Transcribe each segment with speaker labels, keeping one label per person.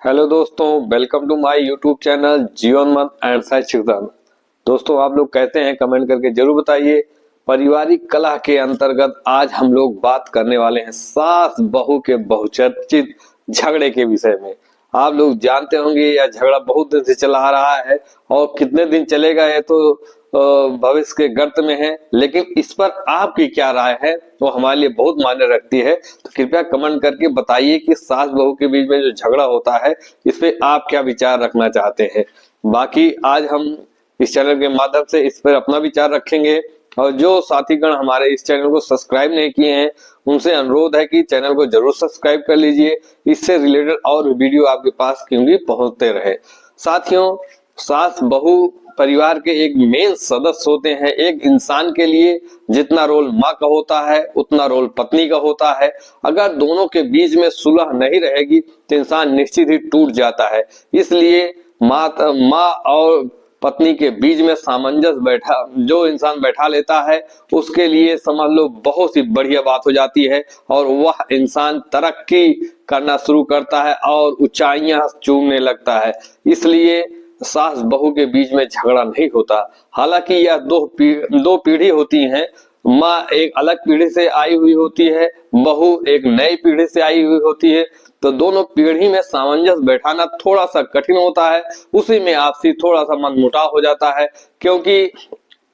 Speaker 1: Hello दोस्तों, welcome to my YouTube channel जीवन मत एंड साइंस शिक्षण। दोस्तों, आप लोग कहते हैं कमेंट करके जरूर बताइए। पारिवारिक कलह के अंतर्गत आज हम लोग बात करने वाले हैं सास बहू के बहुचर्चित झगड़े के विषय में। आप लोग जानते होंगे यह झगड़ा बहुत दिन से चला आ रहा है और कितने दिन चलेगा ये तो भविष्य के गर्त में है, लेकिन इस पर आपकी क्या राय है वो हमारे लिए बहुत मायने रखती है। तो कृपया कमेंट करके बताइए कि सास बहू के बीच में जो झगड़ा होता है इस पे आप क्या विचार रखना चाहते हैं। बाकी आज हम इस चैनल के माध्यम से इस पर अपना विचार रखेंगे और जो साथीगण हमारे इस चैनल को सब्सक्राइब नहीं किए हैं उनसे अनुरोध है कि चैनल को जरूर सब्सक्राइब कर लीजिए। इससे रिलेटेड और वीडियो आपके पास क्योंकि पहुंचते रहे। साथियों, सास बहू परिवार के एक मेन सदस्य होते हैं। एक इंसान के लिए जितना रोल माँ का होता है उतना रोल पत्नी का होता है। अगर दोनों के बीच में सुलह नहीं रहेगी तो इंसान निश्चित ही टूट जाता है। इसलिए माँ और पत्नी के बीच में सामंजस्य जो इंसान बैठा लेता है उसके लिए समझ लो बहुत ही बढ़िया बात हो जाती है और वह इंसान तरक्की करना शुरू करता है और ऊंचाइयां चूमने लगता है। इसलिए सास बहू के बीच में झगड़ा नहीं होता। हालांकि यह दो पीढ़ी होती हैं। माँ एक अलग पीढ़ी से आई हुई होती है, बहू एक नई पीढ़ी से आई हुई होती है। तो दोनों पीढ़ी में सामंजस्य बैठाना थोड़ा सा कठिन होता है। उसी में आपसी थोड़ा सा मनमुटाव हो जाता है, क्योंकि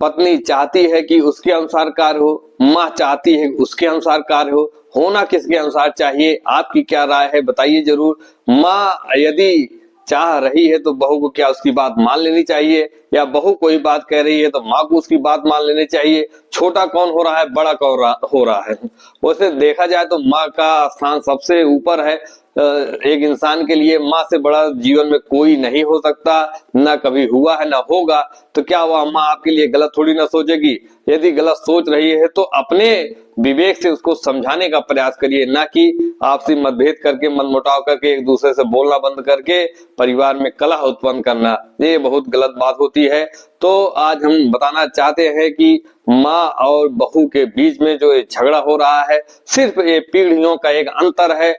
Speaker 1: पत्नी चाहती है कि उसके अनुसार कार्य हो, माँ चाहती है उसके अनुसार कार्य हो। होना किसके अनुसार चाहिए, आपकी क्या राय है बताइए जरूर। माँ यदि चाह रही है तो बहू को क्या उसकी बात मान लेनी चाहिए, या बहू कोई बात कह रही है तो माँ को उसकी बात मान लेनी चाहिए। छोटा कौन हो रहा है, बड़ा कौन हो रहा है। वैसे देखा जाए तो माँ का स्थान सबसे ऊपर है। एक इंसान के लिए माँ से बड़ा जीवन में कोई नहीं हो सकता, ना कभी हुआ है ना होगा। तो क्या वह माँ आपके लिए गलत थोड़ी ना सोचेगी। यदि गलत सोच रही है तो अपने विवेक से उसको समझाने का प्रयास करिए, ना कि आपसी मतभेद करके मनमुटाव करके एक दूसरे से बोलना बंद करके परिवार में कलह उत्पन्न करना, ये बहुत गलत बात होती है। तो आज हम बताना चाहते हैं कि माँ और बहू के बीच में जो झगड़ा हो रहा है सिर्फ ये पीढ़ियों का एक अंतर है।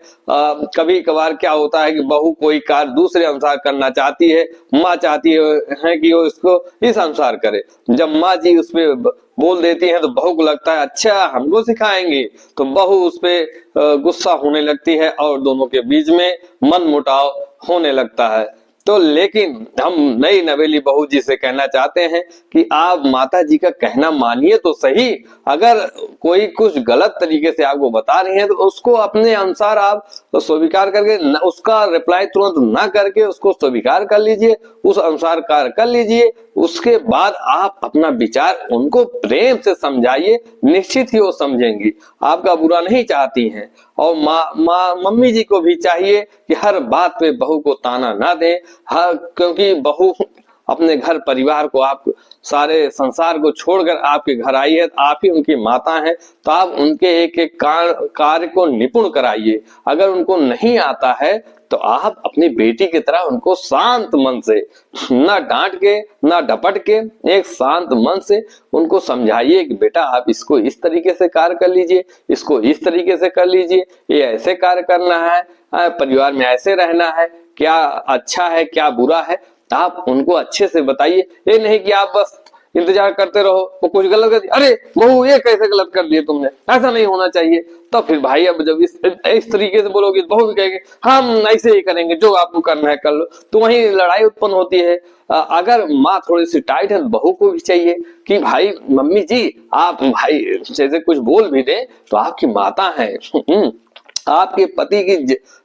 Speaker 1: कभी कभार क्या होता है कि बहू कोई कार्य दूसरे अनुसार करना चाहती है, माँ चाहती है कि वो इसको इस अनुसार करे। जब माँ जी उस पे बोल देती है तो बहू को लगता है अच्छा हमको सिखाएंगे, तो बहू उस पे गुस्सा होने लगती है और दोनों के बीच में मनमुटाव होने लगता है। तो लेकिन हम नई नवेली बहू जी से कहना चाहते हैं कि आप माता जी का कहना मानिए तो सही। अगर कोई कुछ गलत तरीके से आपको बता रही है तो उसको अपने अनुसार आप स्वीकार करके उसका रिप्लाई तुरंत ना करके उसको स्वीकार कर लीजिए, उस अनुसार कार्य कर लीजिए। उसके बाद आप अपना विचार उनको प्रेम से समझाइए, निश्चित ही वो समझेंगी। आपका बुरा नहीं चाहती हैं। और मम्मी जी को भी चाहिए कि हर बात पे बहू को ताना ना दे। क्योंकि बहू अपने घर परिवार को, आप सारे संसार को छोड़कर आपके घर आई है, आप ही उनकी माता हैं। तो आप उनके एक एक कार्य को निपुण कराइए। अगर उनको नहीं आता है तो आप अपनी बेटी की तरह उनको शांत मन से, ना डांट के ना डपट के, एक शांत मन से उनको समझाइए कि बेटा आप इसको इस तरीके से कार्य कर लीजिए, इसको इस तरीके से कर लीजिए, ये ऐसे कार्य करना है, परिवार में ऐसे रहना है, क्या अच्छा है क्या बुरा है। आप उनको अच्छे से बताइए। ये नहीं कि आप बस इंतजार करते रहो वो कुछ गलत कर दिया, अरे बहू ये कैसे गलत कर दिए तुमने, ऐसा नहीं होना चाहिए। तो फिर भाई अब जब इस तरीके से बोलोगे तो बहू भी कहेगी हम ऐसे ही करेंगे, जो आपको करना है कर लो। तो वहीं लड़ाई उत्पन्न होती है। अगर माँ थोड़ी सी टाइट है तो बहू को भी चाहिए कि भाई मम्मी जी आप भाई जैसे कुछ बोल भी दे तो आपकी माता है, आपके पति की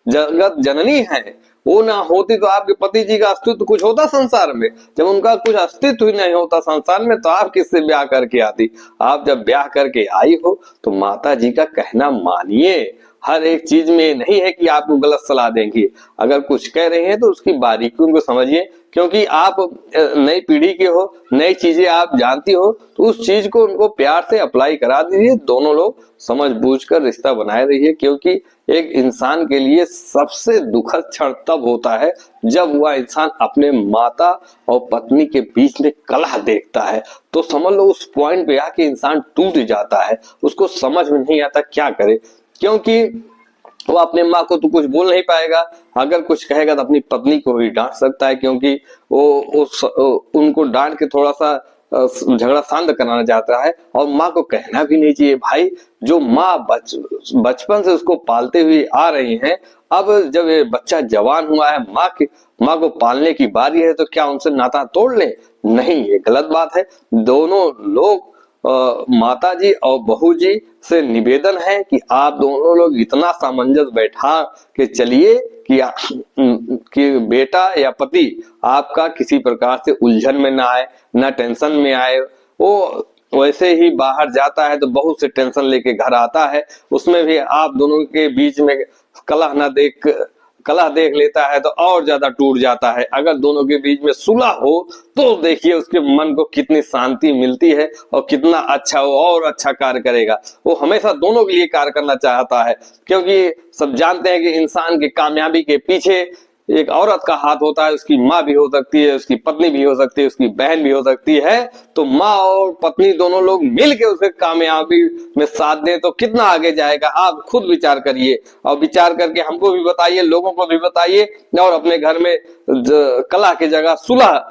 Speaker 1: जगत जननी है। वो ना होती तो आपके पति जी का अस्तित्व कुछ होता संसार में। जब उनका कुछ अस्तित्व ही नहीं होता संसार में तो आप किससे ब्याह करके आती। आप जब ब्याह करके आई हो तो माता जी का कहना मानिए। हर एक चीज में नहीं है कि आपको गलत सलाह देंगी। अगर कुछ कह रहे हैं तो उसकी बारीकियों को समझिए, क्योंकि आप नई पीढ़ी के हो, नई चीजें आप जानती हो, तो उस चीज को उनको प्यार से अप्लाई करा दीजिए। दोनों लोग समझ बूझ कर रिश्ता बनाए रहिए, क्योंकि एक इंसान के लिए सबसे दुखद क्षण तब होता है जब वह इंसान अपने माता और पत्नी के बीच में कलह देखता है। तो समझ लो उस पॉइंट पे आके इंसान टूट जाता है, उसको समझ में नहीं आता क्या करे। क्योंकि वो अपने माँ को तो कुछ बोल नहीं पाएगा, अगर कुछ कहेगा तो अपनी पत्नी को ही डांट सकता है, क्योंकि उनको डांट के थोड़ा सा झगड़ा शांत कराना चाहता है। और माँ को कहना भी नहीं चाहिए भाई, जो माँ बचपन से उसको पालते हुए आ रही हैं, अब जब ये बच्चा जवान हुआ है, माँ को पालने की बारी है, तो क्या उनसे नाता तोड़ ले? नहीं, ये गलत बात है। दोनों लोग माता जी और बहू जी से निवेदन है कि आप दोनों लोग इतना सामंजस्य बैठा के चलिए कि बेटा या पति आपका किसी प्रकार से उलझन में ना आए, ना टेंशन में आए। वो वैसे ही बाहर जाता है तो बहुत से टेंशन लेके घर आता है, उसमें भी आप दोनों के बीच में कलह देख लेता है तो और ज्यादा टूट जाता है। अगर दोनों के बीच में सुलह हो तो देखिए उसके मन को कितनी शांति मिलती है और कितना अच्छा वो और अच्छा कार्य करेगा। वो हमेशा दोनों के लिए कार्य करना चाहता है, क्योंकि सब जानते हैं कि इंसान की कामयाबी के पीछे एक औरत का हाथ होता है। उसकी माँ भी हो सकती है, उसकी पत्नी भी हो सकती है, उसकी बहन भी हो सकती है। तो माँ और पत्नी दोनों लोग मिलके उसके कामयाबी में साथ दें तो कितना आगे जाएगा। आप खुद विचार करिए और विचार करके हमको भी बताइए, लोगों को भी बताइए, और अपने घर में कलह की जगह सुलह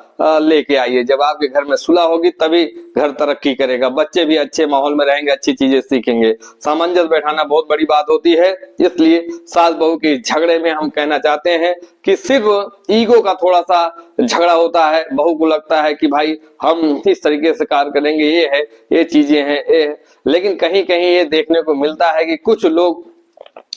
Speaker 1: लेके आइए। जब आपके घर में सुलह होगी तभी घर तरक्की करेगा, बच्चे भी अच्छे माहौल में रहेंगे, अच्छी चीजें सीखेंगे। सामंजस्य बैठाना बहुत बड़ी बात होती है। इसलिए सास बहू के झगड़े में हम कहना चाहते हैं कि सिर्फ ईगो का थोड़ा सा झगड़ा होता है। बहू को लगता है कि भाई हम इस तरीके से कार्य करेंगे, ये है, ये चीजें हैं, ये है। लेकिन कहीं कहीं ये देखने को मिलता है कि कुछ लोग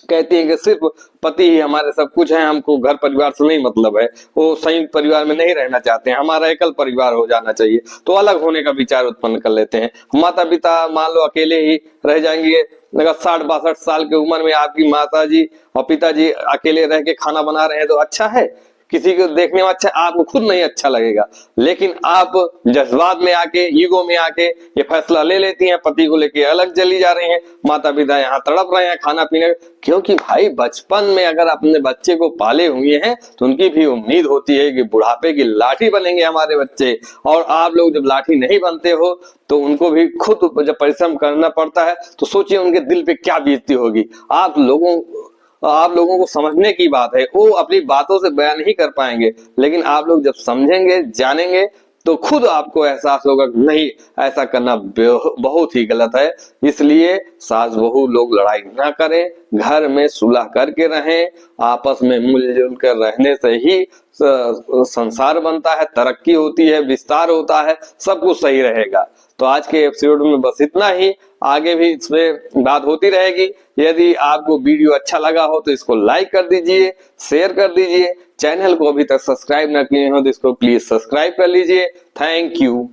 Speaker 1: कहती है कि सिर्फ पति ही हमारे सब कुछ है, हमको घर परिवार से नहीं मतलब है, वो संयुक्त परिवार में नहीं रहना चाहते हैं, हमारा एकल परिवार हो जाना चाहिए, तो अलग होने का विचार उत्पन्न कर लेते हैं। माता पिता मान लो अकेले ही रह जाएंगे, अगर 60-62 साल की उम्र में आपकी माता जी और पिताजी अकेले रह के खाना बना रहे हैं तो अच्छा है, किसी को देखने में अच्छा, आपको खुद नहीं अच्छा लगेगा। लेकिन आप जज्बात में आके, ईगो में आके ये फैसला ले लेती हैं, पति को लेके अलग चली जा रही हैं, माता पिता यहाँ तड़प रहे हैं खाना पीने। क्योंकि भाई बचपन में अगर अपने बच्चे को पाले हुए हैं तो उनकी भी उम्मीद होती है कि बुढ़ापे की लाठी बनेंगे हमारे बच्चे। और आप लोग जब लाठी नहीं बनते हो तो उनको भी खुद जब परिश्रम करना पड़ता है तो सोचिए उनके दिल पे क्या बीतती होगी। आप लोगों को समझने की बात है, वो अपनी बातों से बयान नहीं कर पाएंगे, लेकिन आप लोग जब समझेंगे, जानेंगे तो खुद आपको एहसास होगा नहीं, ऐसा करना बहुत ही गलत है। इसलिए सास बहू लोग लड़ाई ना करें, घर में सुलह करके रहें, आपस में मिलजुल कर रहने से ही संसार बनता है, तरक्की होती है, विस्तार होता है, सब कुछ सही रहेगा। तो आज के एपिसोड में बस इतना ही, आगे भी इसमें बात होती रहेगी। यदि आपको वीडियो अच्छा लगा हो तो इसको लाइक कर दीजिए, शेयर कर दीजिए, चैनल को अभी तक सब्सक्राइब ना किए हो तो इसको प्लीज सब्सक्राइब कर लीजिए। Thank you.